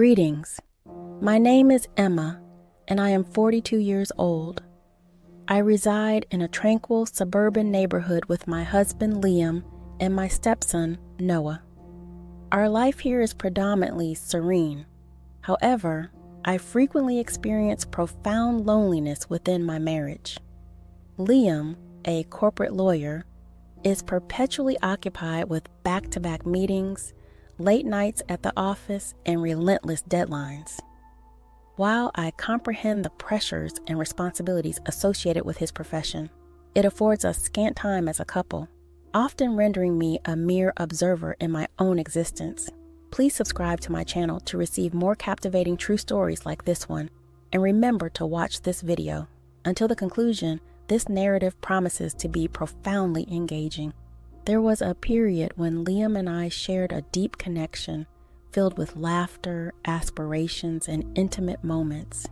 Greetings. My name is Emma, and I am 42 years old. I reside in a tranquil suburban neighborhood with my husband Liam and my stepson Noah. Our life here is predominantly serene. However, I frequently experience profound loneliness within my marriage. Liam, a corporate lawyer, is perpetually occupied with back-to-back meetings, late nights at the office, and relentless deadlines. While I comprehend the pressures and responsibilities associated with his profession, it affords us scant time as a couple, often rendering me a mere observer in my own existence. Please subscribe to my channel to receive more captivating true stories like this one, and remember to watch this video. Until the conclusion, this narrative promises to be profoundly engaging. There was a period when Liam and I shared a deep connection, filled with laughter, aspirations, and intimate moments.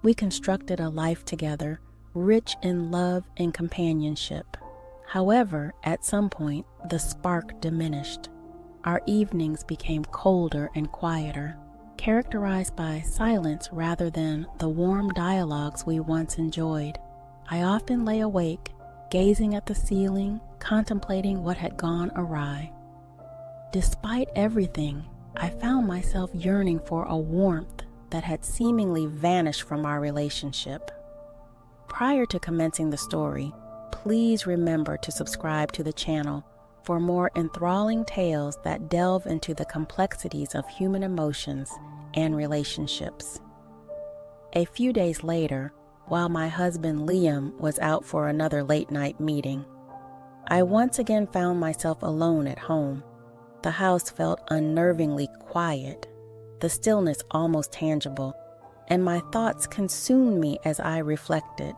We constructed a life together, rich in love and companionship. However, at some point, the spark diminished. Our evenings became colder and quieter, characterized by silence rather than the warm dialogues we once enjoyed. I often lay awake, gazing at the ceiling, contemplating what had gone awry. Despite everything, I found myself yearning for a warmth that had seemingly vanished from our relationship. Prior to commencing the story, please remember to subscribe to the channel for more enthralling tales that delve into the complexities of human emotions and relationships. A few days later, while my husband Liam was out for another late-night meeting, I once again found myself alone at home. The house felt unnervingly quiet, the stillness almost tangible, and my thoughts consumed me as I reflected.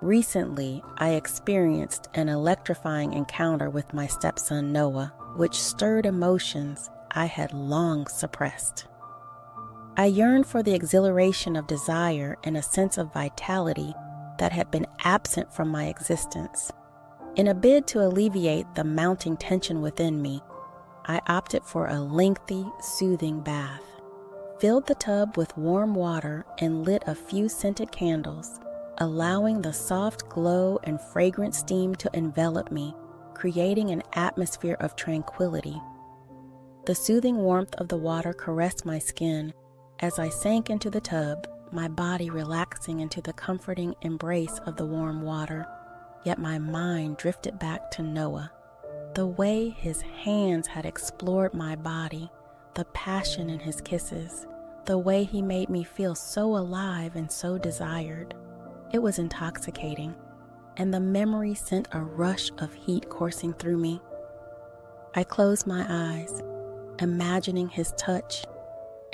Recently, I experienced an electrifying encounter with my stepson Noah, which stirred emotions I had long suppressed. I yearned for the exhilaration of desire and a sense of vitality that had been absent from my existence. In a bid to alleviate the mounting tension within me, I opted for a lengthy, soothing bath, filled the tub with warm water, and lit a few scented candles, allowing the soft glow and fragrant steam to envelop me, creating an atmosphere of tranquility. The soothing warmth of the water caressed my skin as I sank into the tub, my body relaxing into the comforting embrace of the warm water, yet my mind drifted back to Noah. The way his hands had explored my body, the passion in his kisses, the way he made me feel so alive and so desired. It was intoxicating, and the memory sent a rush of heat coursing through me. I closed my eyes, imagining his touch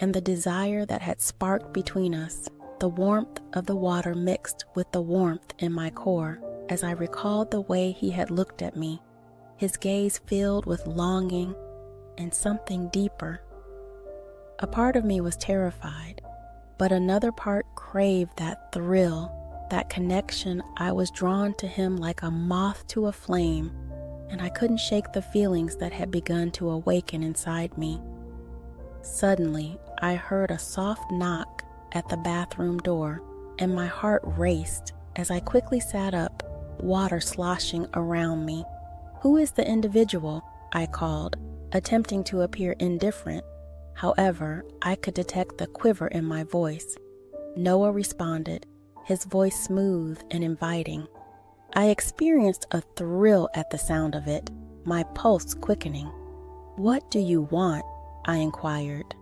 and the desire that had sparked between us. The warmth of the water mixed with the warmth in my core as I recalled the way he had looked at me, his gaze filled with longing and something deeper. A part of me was terrified, but another part craved that thrill, that connection. I was drawn to him like a moth to a flame, and I couldn't shake the feelings that had begun to awaken inside me. Suddenly, I heard a soft knock at the bathroom door, and my heart raced as I quickly sat up, water sloshing around me. "Who is the individual?" I called, attempting to appear indifferent. However, I could detect the quiver in my voice. Noah responded, his voice smooth and inviting. I experienced a thrill at the sound of it, my pulse quickening. "What do you want?" I inquired.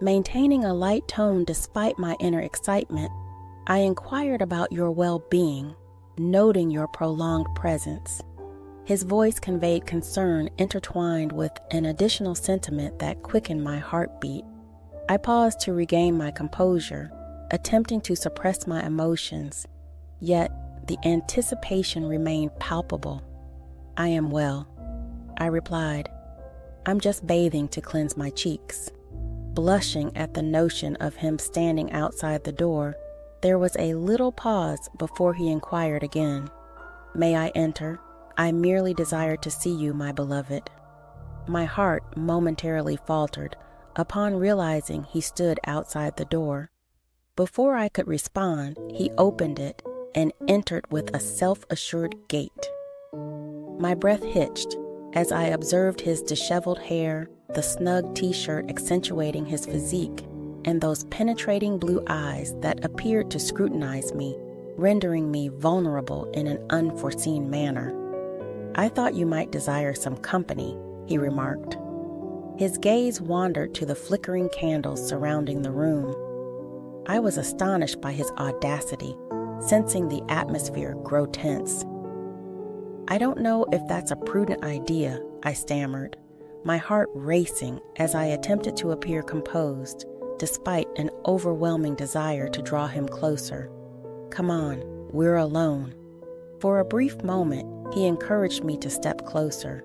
Maintaining a light tone despite my inner excitement, I inquired about your well-being, noting your prolonged presence. His voice conveyed concern intertwined with an additional sentiment that quickened my heartbeat. I paused to regain my composure, attempting to suppress my emotions, yet the anticipation remained palpable. "I am well," I replied. "I'm just bathing to cleanse my cheeks." Blushing at the notion of him standing outside the door, there was a little pause before he inquired again. "May I enter? I merely desire to see you, my beloved." My heart momentarily faltered, upon realizing he stood outside the door. Before I could respond, he opened it and entered with a self-assured gait. My breath hitched as I observed his disheveled hair, the snug t-shirt accentuating his physique, and those penetrating blue eyes that appeared to scrutinize me, rendering me vulnerable in an unforeseen manner. "I thought you might desire some company," he remarked. His gaze wandered to the flickering candles surrounding the room. I was astonished by his audacity, sensing the atmosphere grow tense. "I don't know if that's a prudent idea," I stammered, my heart racing as I attempted to appear composed, despite an overwhelming desire to draw him closer. "Come on, we're alone." For a brief moment, he encouraged me to step closer.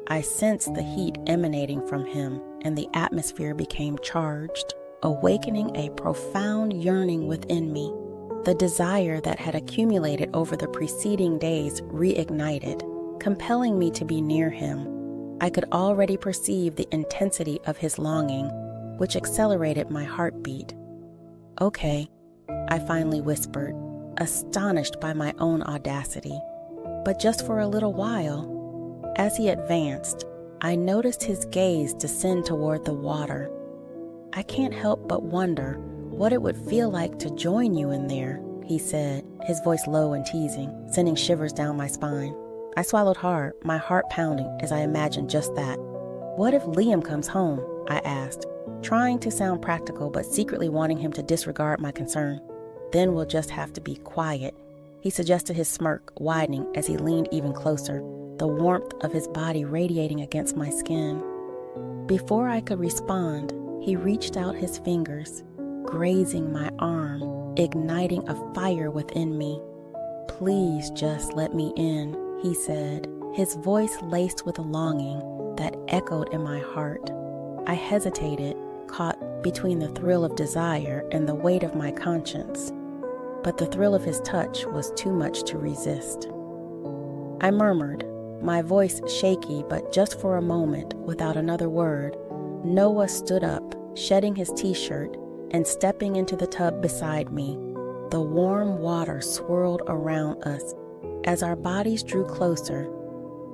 I sensed the heat emanating from him, and the atmosphere became charged, awakening a profound yearning within me. The desire that had accumulated over the preceding days reignited, compelling me to be near him. I could already perceive the intensity of his longing, which accelerated my heartbeat. "Okay," I finally whispered, astonished by my own audacity. "But just for a little while." As he advanced, I noticed his gaze descend toward the water. "I can't help but wonder what it would feel like to join you in there," he said, his voice low and teasing, sending shivers down my spine. I swallowed hard, my heart pounding as I imagined just that. "What if Liam comes home?" I asked, trying to sound practical but secretly wanting him to disregard my concern. "Then we'll just have to be quiet," he suggested, his smirk widening as he leaned even closer, the warmth of his body radiating against my skin. Before I could respond, he reached out his fingers, grazing my arm, igniting a fire within me. "Please just let me in," he said, his voice laced with a longing that echoed in my heart. I hesitated, caught between the thrill of desire and the weight of my conscience, but the thrill of his touch was too much to resist. I murmured, my voice shaky, but just for a moment, without another word. Noah stood up, shedding his t-shirt and stepping into the tub beside me. The warm water swirled around us as our bodies drew closer,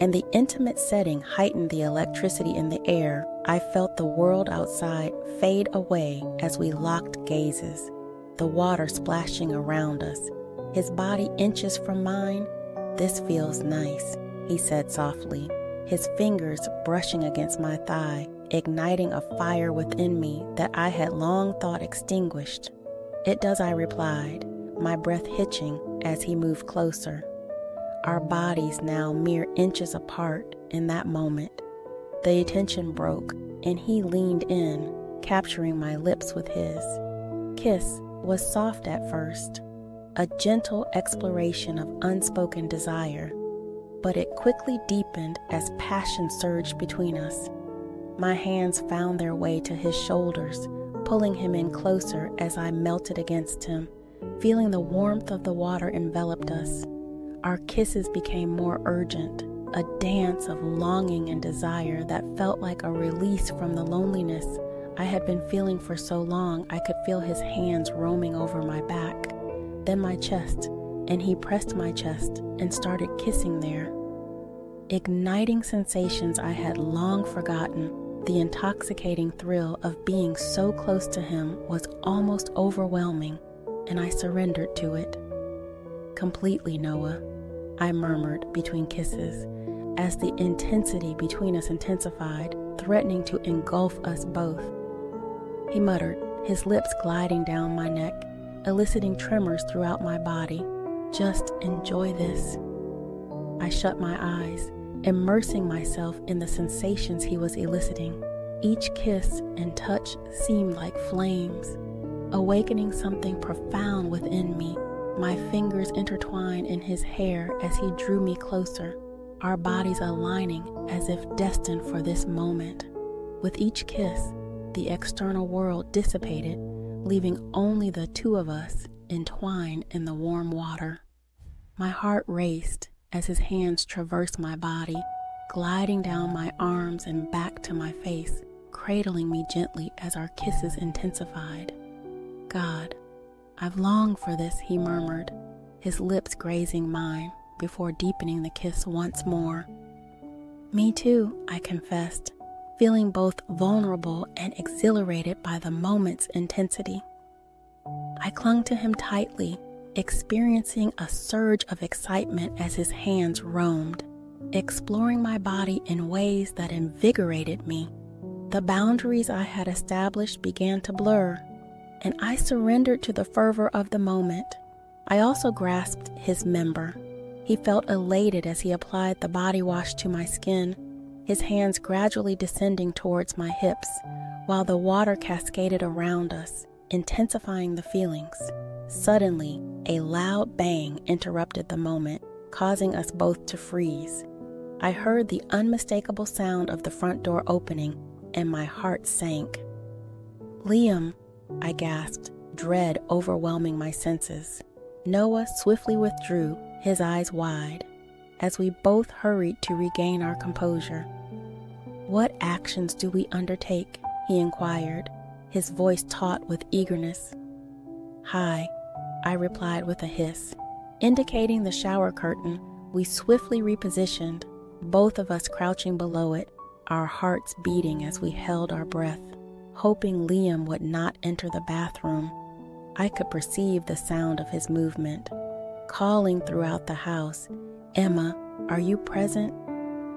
and the intimate setting heightened the electricity in the air. I felt the world outside fade away as we locked gazes, the water splashing around us, his body inches from mine. "This feels nice," he said softly, his fingers brushing against my thigh, igniting a fire within me that I had long thought extinguished. "It does," I replied, my breath hitching as he moved closer. Our bodies now mere inches apart in that moment. The tension broke, and he leaned in, capturing my lips with his. Kiss was soft at first, a gentle exploration of unspoken desire, but it quickly deepened as passion surged between us. My hands found their way to his shoulders, pulling him in closer as I melted against him, feeling the warmth of the water enveloped us. Our kisses became more urgent, a dance of longing and desire that felt like a release from the loneliness I had been feeling for so long. I could feel his hands roaming over my back, then my chest, and he pressed my chest and started kissing there. Igniting sensations I had long forgotten, the intoxicating thrill of being so close to him was almost overwhelming, and I surrendered to it. "Completely, Noah," I murmured between kisses, as the intensity between us intensified, threatening to engulf us both. He muttered, his lips gliding down my neck, eliciting tremors throughout my body. "Just enjoy this." I shut my eyes, immersing myself in the sensations he was eliciting. Each kiss and touch seemed like flames, awakening something profound within me. My fingers intertwined in his hair as he drew me closer, our bodies aligning as if destined for this moment. With each kiss, the external world dissipated, leaving only the two of us entwined in the warm water. My heart raced as his hands traversed my body, gliding down my arms and back to my face, cradling me gently as our kisses intensified. "God, I've longed for this," he murmured, his lips grazing mine before deepening the kiss once more. "Me too," I confessed, feeling both vulnerable and exhilarated by the moment's intensity. I clung to him tightly, experiencing a surge of excitement as his hands roamed, exploring my body in ways that invigorated me. The boundaries I had established began to blur, and I surrendered to the fervor of the moment. I also grasped his member. He felt elated as he applied the body wash to my skin, his hands gradually descending towards my hips, while the water cascaded around us, intensifying the feelings. Suddenly, a loud bang interrupted the moment, causing us both to freeze. I heard the unmistakable sound of the front door opening, and my heart sank. "Liam," I gasped, dread overwhelming my senses. Noah swiftly withdrew, his eyes wide, as we both hurried to regain our composure. "What actions do we undertake?" he inquired, his voice taut with eagerness. "Hi," I replied with a hiss. Indicating the shower curtain, we swiftly repositioned, both of us crouching below it, our hearts beating as we held our breath, hoping Liam would not enter the bathroom. I could perceive the sound of his movement, calling throughout the house, "Emma, are you present?"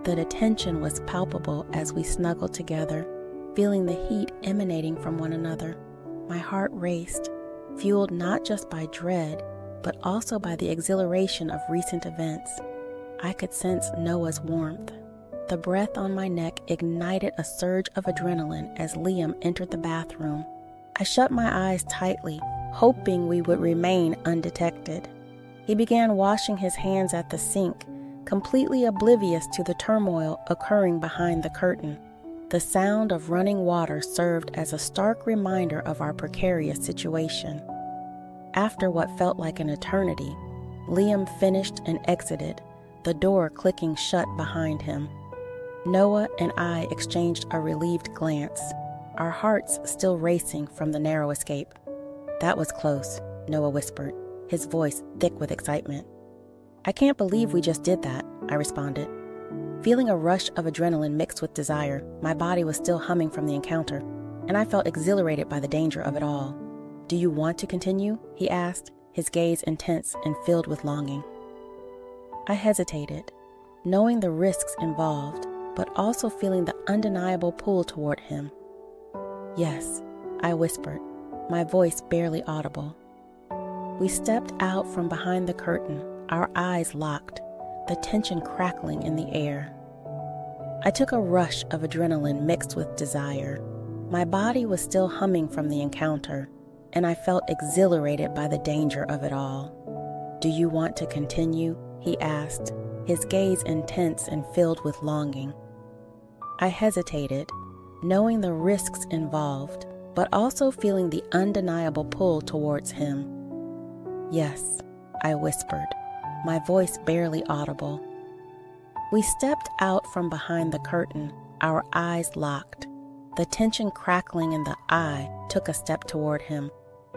The tension was palpable as we snuggled together, feeling the heat emanating from one another. My heart raced, fueled not just by dread, but also by the exhilaration of recent events. I could sense Noah's warmth. The breath on my neck ignited a surge of adrenaline as Liam entered the bathroom. I shut my eyes tightly, hoping we would remain undetected. He began washing his hands at the sink, completely oblivious to the turmoil occurring behind the curtain. The sound of running water served as a stark reminder of our precarious situation. After what felt like an eternity, Liam finished and exited, the door clicking shut behind him. Noah and I exchanged a relieved glance, our hearts still racing from the narrow escape. "That was close," Noah whispered, his voice thick with excitement. "I can't believe we just did that," I responded. Feeling a rush of adrenaline mixed with desire, my body was still humming from the encounter, and I felt exhilarated by the danger of it all. "Do you want to continue?" he asked, his gaze intense and filled with longing. I hesitated, knowing the risks involved, but also feeling the undeniable pull toward him. "Yes," I whispered, my voice barely audible. We stepped out from behind the curtain, our eyes locked, the tension crackling in the air. I took a rush of adrenaline mixed with desire. My body was still humming from the encounter, and I felt exhilarated by the danger of it all. "Do you want to continue?" he asked, his gaze intense and filled with longing. I hesitated, knowing the risks involved, but also feeling the undeniable pull towards him. "Yes," I whispered, my voice barely audible. We stepped out from behind the curtain, our eyes locked. The tension crackling in the eye took a step toward him,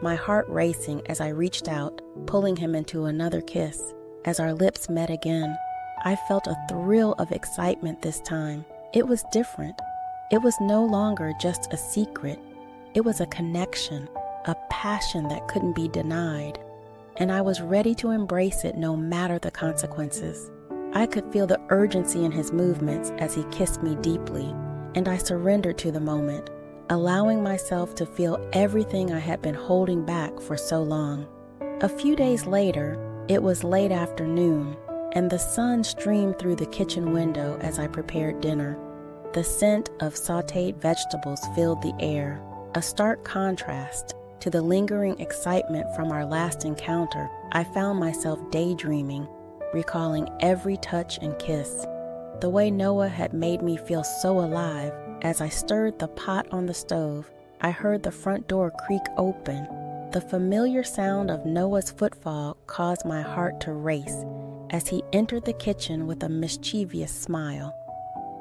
my heart racing as I reached out, pulling him into another kiss. As our lips met again, I felt a thrill of excitement this time. It was different. It was no longer just a secret. It was a connection, a passion that couldn't be denied. And I was ready to embrace it no matter the consequences. I could feel the urgency in his movements as he kissed me deeply, and I surrendered to the moment, allowing myself to feel everything I had been holding back for so long. A few days later, it was late afternoon, and the sun streamed through the kitchen window as I prepared dinner. The scent of sautéed vegetables filled the air, a stark contrast to the lingering excitement from our last encounter. I found myself daydreaming, recalling every touch and kiss. The way Noah had made me feel so alive. As I stirred the pot on the stove, I heard the front door creak open. The familiar sound of Noah's footfall caused my heart to race as he entered the kitchen with a mischievous smile.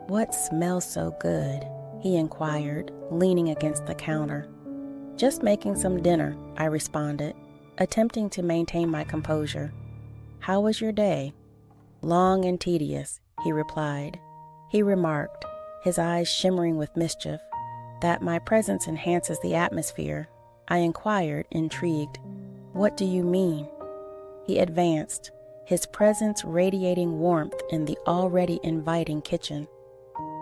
"What smells so good?" he inquired, leaning against the counter. "Just making some dinner," I responded, attempting to maintain my composure. "How was your day?" "Long and tedious," he replied. He remarked, his eyes shimmering with mischief, that my presence enhances the atmosphere. I inquired, intrigued, "What do you mean?" He advanced, his presence radiating warmth in the already inviting kitchen.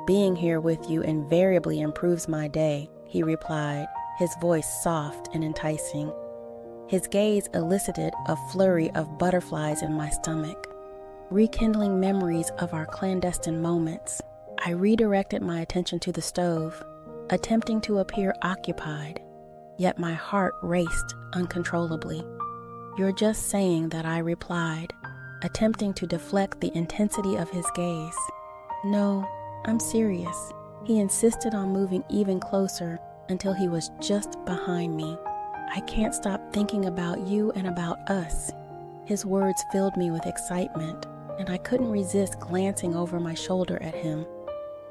"Being here with you invariably improves my day," he replied, his voice soft and enticing. His gaze elicited a flurry of butterflies in my stomach, rekindling memories of our clandestine moments. I redirected my attention to the stove, attempting to appear occupied, yet my heart raced uncontrollably. "You're just saying that," I replied, attempting to deflect the intensity of his gaze. "No, I'm serious." He insisted on moving even closer until he was just behind me. "I can't stop thinking about you and about us." His words filled me with excitement, and I couldn't resist glancing over my shoulder at him.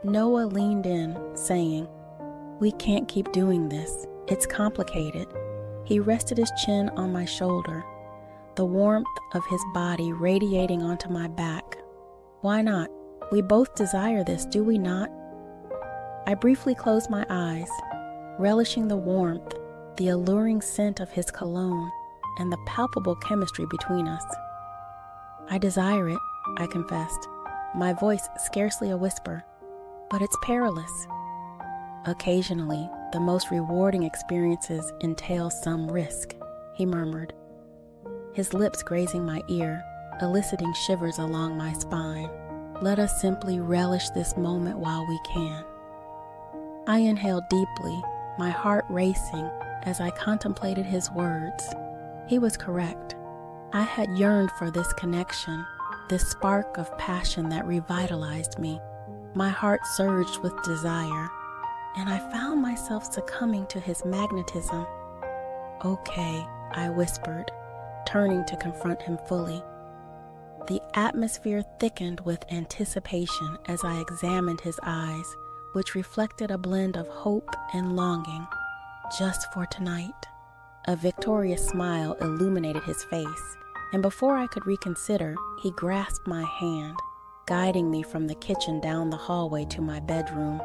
Noah leaned in, saying, "We can't keep doing this. It's complicated." He rested his chin on my shoulder, the warmth of his body radiating onto my back. "Why not? We both desire this, do we not?" I briefly closed my eyes, relishing the warmth, the alluring scent of his cologne, and the palpable chemistry between us. "I desire it," I confessed, my voice scarcely a whisper. "But it's perilous." "Occasionally, the most rewarding experiences entail some risk," he murmured, his lips grazing my ear, eliciting shivers along my spine. "Let us simply relish this moment while we can." I inhaled deeply, my heart racing as I contemplated his words. He was correct. I had yearned for this connection, this spark of passion that revitalized me. My heart surged with desire, and I found myself succumbing to his magnetism. "Okay," I whispered, turning to confront him fully. The atmosphere thickened with anticipation as I examined his eyes, which reflected a blend of hope and longing. "Just for tonight." A victorious smile illuminated his face, and before I could reconsider, he grasped my hand, guiding me from the kitchen down the hallway to my bedroom.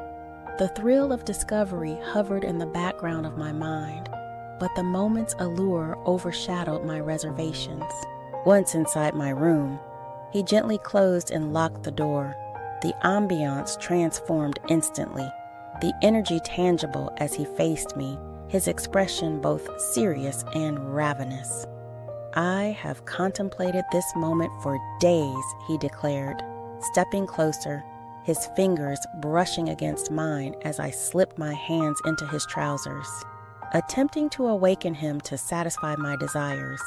The thrill of discovery hovered in the background of my mind, but the moment's allure overshadowed my reservations. Once inside my room, he gently closed and locked the door. The ambiance transformed instantly, the energy tangible as he faced me, his expression both serious and ravenous. "I have contemplated this moment for days," he declared, stepping closer, his fingers brushing against mine as I slipped my hands into his trousers. Attempting to awaken him to satisfy my desires,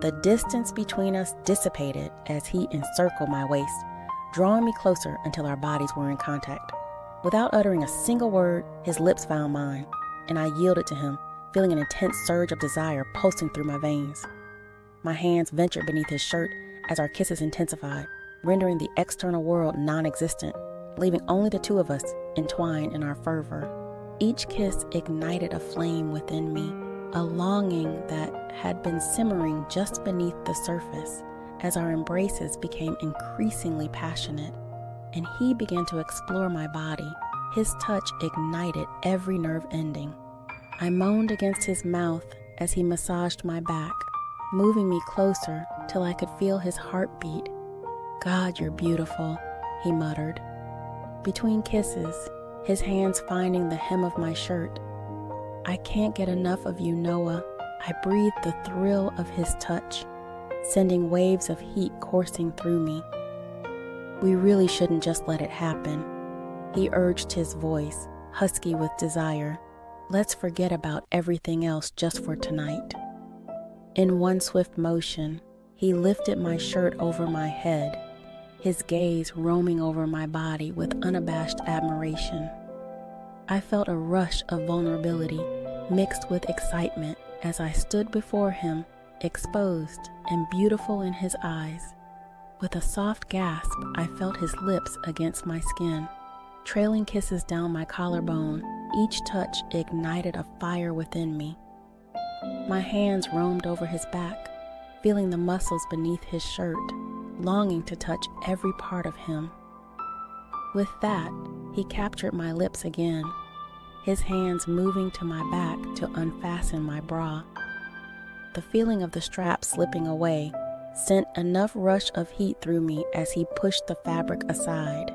the distance between us dissipated as he encircled my waist, drawing me closer until our bodies were in contact. Without uttering a single word, his lips found mine, and I yielded to him, feeling an intense surge of desire pulsing through my veins. My hands ventured beneath his shirt as our kisses intensified, rendering the external world non-existent, leaving only the two of us entwined in our fervor. Each kiss ignited a flame within me, a longing that had been simmering just beneath the surface as our embraces became increasingly passionate, and he began to explore my body. His touch ignited every nerve ending. I moaned against his mouth as he massaged my back, moving me closer till I could feel his heartbeat. "God, you're beautiful," he muttered. Between kisses, his hands finding the hem of my shirt. "I can't get enough of you, Noah." I breathed the thrill of his touch, sending waves of heat coursing through me. "We really shouldn't just let it happen," he urged, his voice husky with desire. "Let's forget about everything else just for tonight." In one swift motion, he lifted my shirt over my head, his gaze roaming over my body with unabashed admiration. I felt a rush of vulnerability mixed with excitement as I stood before him, exposed and beautiful in his eyes. With a soft gasp, I felt his lips against my skin, trailing kisses down my collarbone. Each touch ignited a fire within me. My hands roamed over his back, feeling the muscles beneath his shirt, longing to touch every part of him. With that, he captured my lips again, his hands moving to my back to unfasten my bra. The feeling of the strap slipping away sent enough rush of heat through me as he pushed the fabric aside,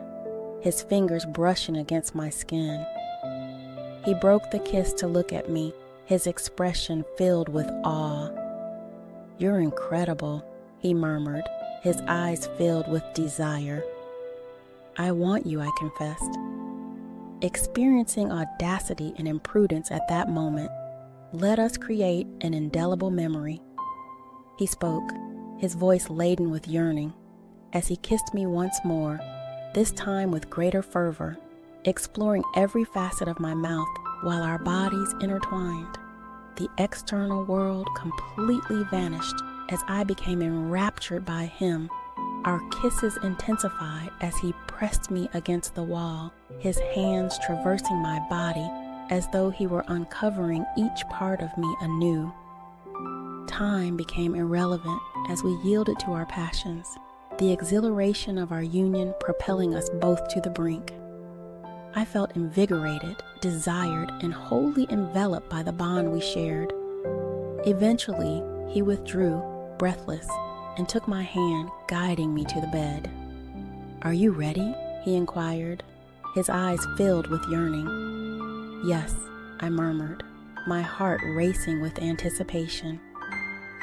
his fingers brushing against my skin. He broke the kiss to look at me, his expression filled with awe. "You're incredible," he murmured, his eyes filled with desire. "I want you," I confessed. Experiencing audacity and imprudence at that moment let us create an indelible memory. He spoke, his voice laden with yearning, as he kissed me once more, this time with greater fervor, exploring every facet of my mouth while our bodies intertwined. The external world completely vanished as I became enraptured by him. Our kisses intensified as he pressed me against the wall, his hands traversing my body as though he were uncovering each part of me anew. Time became irrelevant as we yielded to our passions, the exhilaration of our union propelling us both to the brink. I felt invigorated, desired, and wholly enveloped by the bond we shared. Eventually, he withdrew, breathless, and took my hand, guiding me to the bed. "Are you ready?" he inquired, his eyes filled with yearning. "Yes," I murmured, my heart racing with anticipation.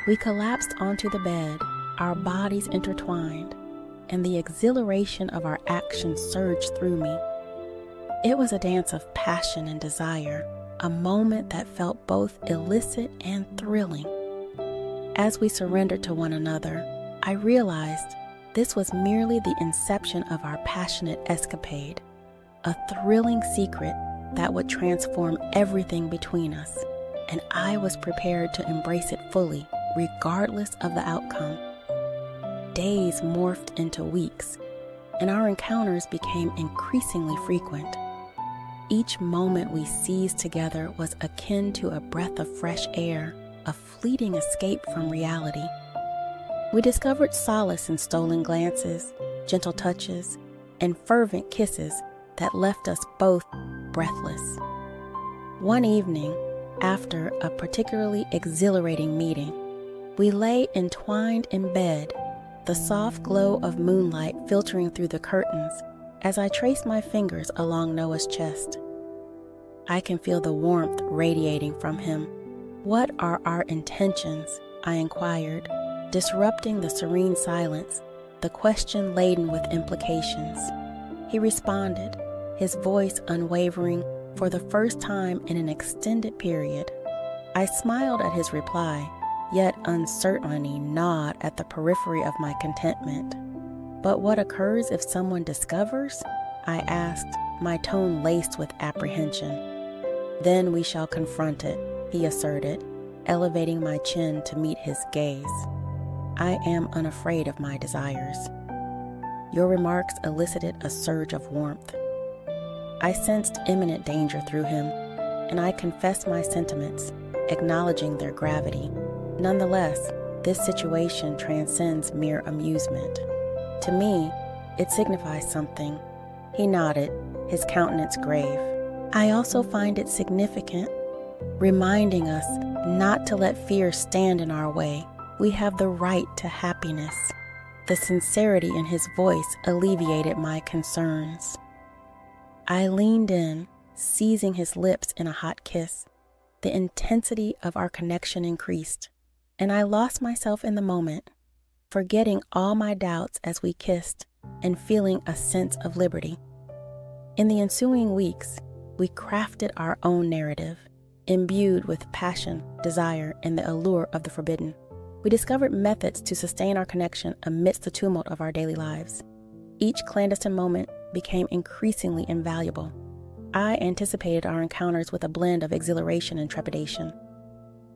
We collapsed onto the bed, our bodies intertwined, and the exhilaration of our actions surged through me. It was a dance of passion and desire, a moment that felt both illicit and thrilling. As we surrendered to one another, I realized this was merely the inception of our passionate escapade, a thrilling secret that would transform everything between us, and I was prepared to embrace it fully, regardless of the outcome. Days morphed into weeks, and our encounters became increasingly frequent. Each moment we seized together was akin to a breath of fresh air, a fleeting escape from reality. We discovered solace in stolen glances, gentle touches, and fervent kisses that left us both breathless. One evening, after a particularly exhilarating meeting, we lay entwined in bed, the soft glow of moonlight filtering through the curtains as I traced my fingers along Noah's chest. I can feel the warmth radiating from him. "What are our intentions?" I inquired, disrupting the serene silence, the question laden with implications. He responded, his voice unwavering for the first time in an extended period. I smiled at his reply, yet uncertainly gnawed at the periphery of my contentment. "But what occurs if someone discovers?" I asked, my tone laced with apprehension. "Then we shall confront it," he asserted, elevating my chin to meet his gaze. "I am unafraid of my desires." Your remarks elicited a surge of warmth. I sensed imminent danger through him, and I confessed my sentiments, acknowledging their gravity. Nonetheless, this situation transcends mere amusement. To me, it signifies something. He nodded, his countenance grave. I also find it significant, reminding us not to let fear stand in our way. We have the right to happiness. The sincerity in his voice alleviated my concerns. I leaned in, seizing his lips in a hot kiss. The intensity of our connection increased, and I lost myself in the moment, forgetting all my doubts as we kissed and feeling a sense of liberty. In the ensuing weeks, we crafted our own narrative, imbued with passion, desire, and the allure of the forbidden. We discovered methods to sustain our connection amidst the tumult of our daily lives. Each clandestine moment became increasingly invaluable. I anticipated our encounters with a blend of exhilaration and trepidation.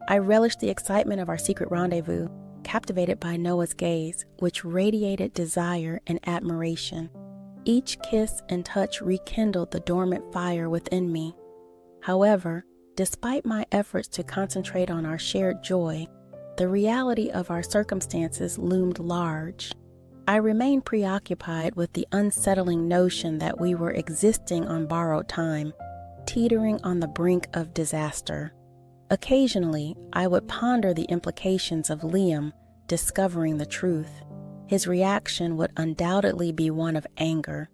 I relished the excitement of our secret rendezvous, captivated by Noah's gaze, which radiated desire and admiration. Each kiss and touch rekindled the dormant fire within me. However, despite my efforts to concentrate on our shared joy, the reality of our circumstances loomed large. I remained preoccupied with the unsettling notion that we were existing on borrowed time, teetering on the brink of disaster. Occasionally, I would ponder the implications of Liam discovering the truth. His reaction would undoubtedly be one of anger.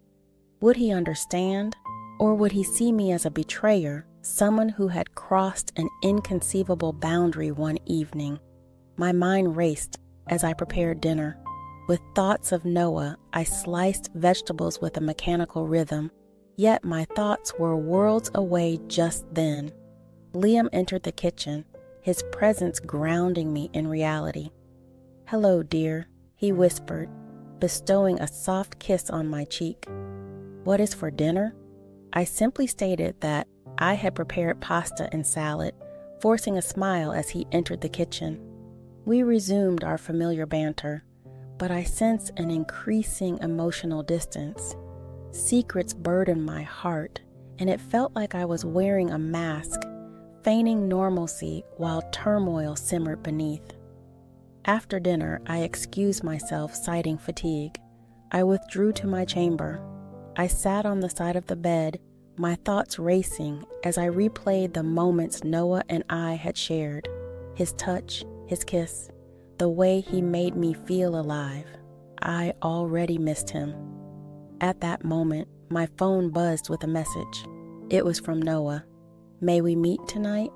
Would he understand, or would he see me as a betrayer, someone who had crossed an inconceivable boundary one evening? My mind raced as I prepared dinner. With thoughts of Noah, I sliced vegetables with a mechanical rhythm, yet my thoughts were worlds away just then. Liam entered the kitchen, his presence grounding me in reality. "Hello, dear," he whispered, bestowing a soft kiss on my cheek. "What is for dinner?" I simply stated that I had prepared pasta and salad, forcing a smile as he entered the kitchen. We resumed our familiar banter, but I sensed an increasing emotional distance. Secrets burdened my heart, and it felt like I was wearing a mask, feigning normalcy while turmoil simmered beneath. After dinner, I excused myself, citing fatigue. I withdrew to my chamber. I sat on the side of the bed, my thoughts racing as I replayed the moments Noah and I had shared. His touch, his kiss, the way he made me feel alive. I already missed him. At that moment, my phone buzzed with a message. It was from Noah. "May we meet tonight?"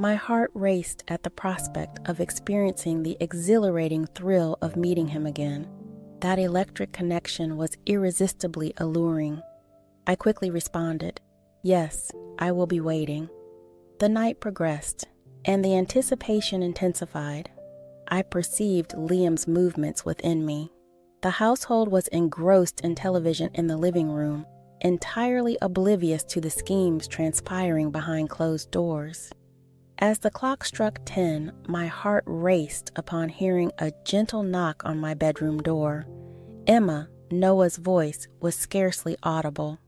My heart raced at the prospect of experiencing the exhilarating thrill of meeting him again. That electric connection was irresistibly alluring. I quickly responded, "Yes, I will be waiting." The night progressed, and the anticipation intensified. I perceived Liam's movements within me. The household was engrossed in television in the living room, entirely oblivious to the schemes transpiring behind closed doors. As the clock struck 10, my heart raced upon hearing a gentle knock on my bedroom door. Emma, Noah's voice, was scarcely audible.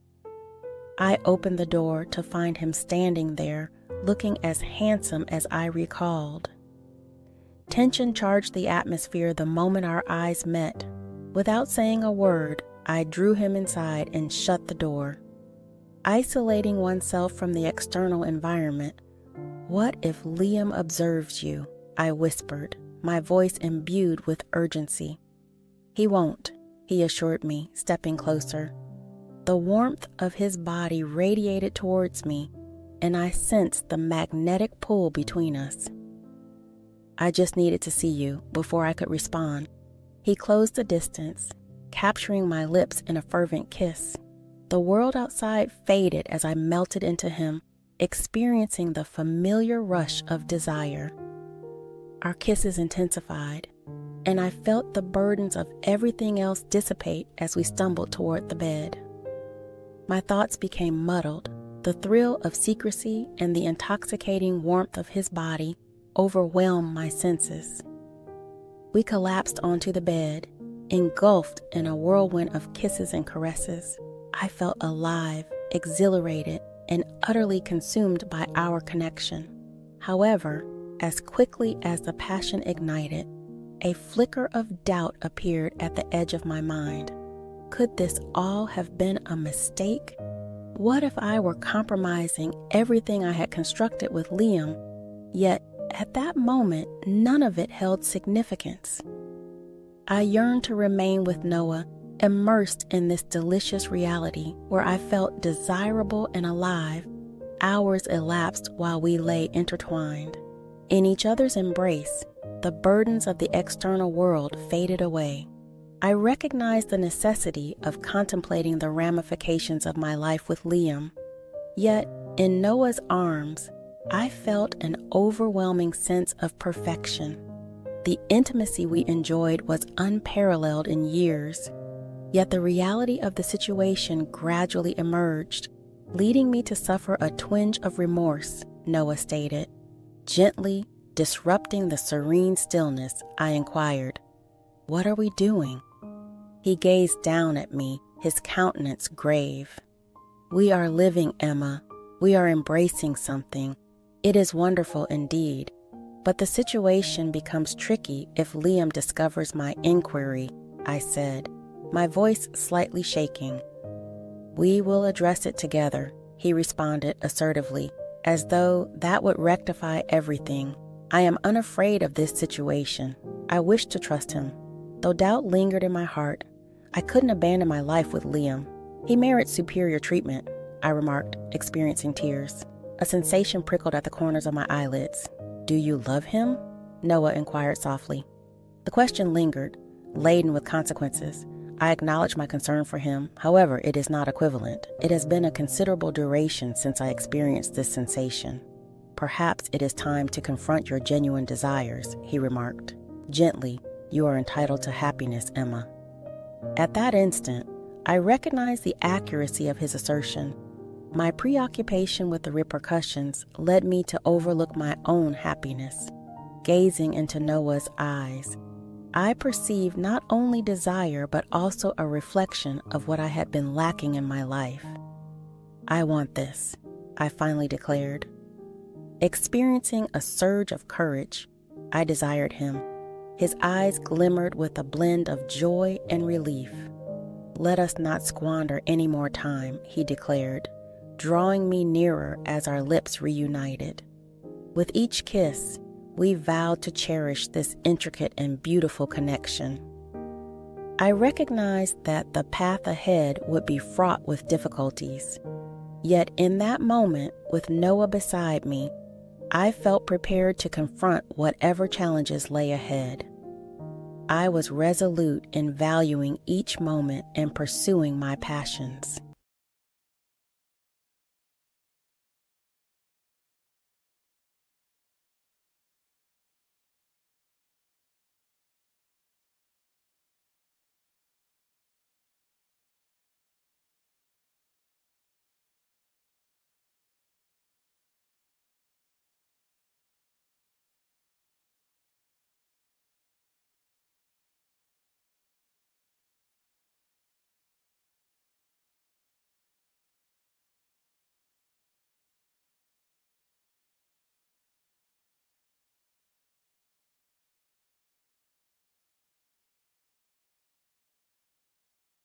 I opened the door to find him standing there, looking as handsome as I recalled. Tension charged the atmosphere the moment our eyes met. Without saying a word, I drew him inside and shut the door. Isolating oneself from the external environment, "What if Liam observes you?" I whispered, my voice imbued with urgency. "He won't," he assured me, stepping closer. The warmth of his body radiated towards me, and I sensed the magnetic pull between us. I just needed to see you before I could respond. He closed the distance, capturing my lips in a fervent kiss. The world outside faded as I melted into him, experiencing the familiar rush of desire. Our kisses intensified, and I felt the burdens of everything else dissipate as we stumbled toward the bed. My thoughts became muddled. The thrill of secrecy and the intoxicating warmth of his body overwhelmed my senses. We collapsed onto the bed, engulfed in a whirlwind of kisses and caresses. I felt alive, exhilarated, and utterly consumed by our connection. However, as quickly as the passion ignited, a flicker of doubt appeared at the edge of my mind. Could this all have been a mistake? What if I were compromising everything I had constructed with Liam, yet at that moment, none of it held significance? I yearned to remain with Noah, immersed in this delicious reality where I felt desirable and alive. Hours elapsed while we lay intertwined. In each other's embrace, the burdens of the external world faded away. I recognized the necessity of contemplating the ramifications of my life with Liam. Yet, in Noah's arms, I felt an overwhelming sense of perfection. The intimacy we enjoyed was unparalleled in years, yet the reality of the situation gradually emerged, leading me to suffer a twinge of remorse, Noah stated. Gently disrupting the serene stillness, I inquired, "What are we doing?" He gazed down at me, his countenance grave. "We are living, Emma. We are embracing something. It is wonderful indeed. But the situation becomes tricky if Liam discovers my inquiry," I said, my voice slightly shaking. "We will address it together," he responded assertively, as though that would rectify everything. I am unafraid of this situation. I wish to trust him. Though doubt lingered in my heart, I couldn't abandon my life with Liam. "He merits superior treatment," I remarked, experiencing tears. A sensation prickled at the corners of my eyelids. "Do you love him?" Noah inquired softly. The question lingered, laden with consequences. I acknowledged my concern for him. However, it is not equivalent. It has been a considerable duration since I experienced this sensation. "Perhaps it is time to confront your genuine desires," he remarked. Gently, "You are entitled to happiness, Emma." At that instant, I recognized the accuracy of his assertion. My preoccupation with the repercussions led me to overlook my own happiness. Gazing into Noah's eyes, I perceived not only desire but also a reflection of what I had been lacking in my life. "I want this," I finally declared. Experiencing a surge of courage, I desired him. His eyes glimmered with a blend of joy and relief. "Let us not squander any more time," he declared, drawing me nearer as our lips reunited. With each kiss, we vowed to cherish this intricate and beautiful connection. I recognized that the path ahead would be fraught with difficulties. Yet in that moment, with Noah beside me, I felt prepared to confront whatever challenges lay ahead. I was resolute in valuing each moment and pursuing my passions.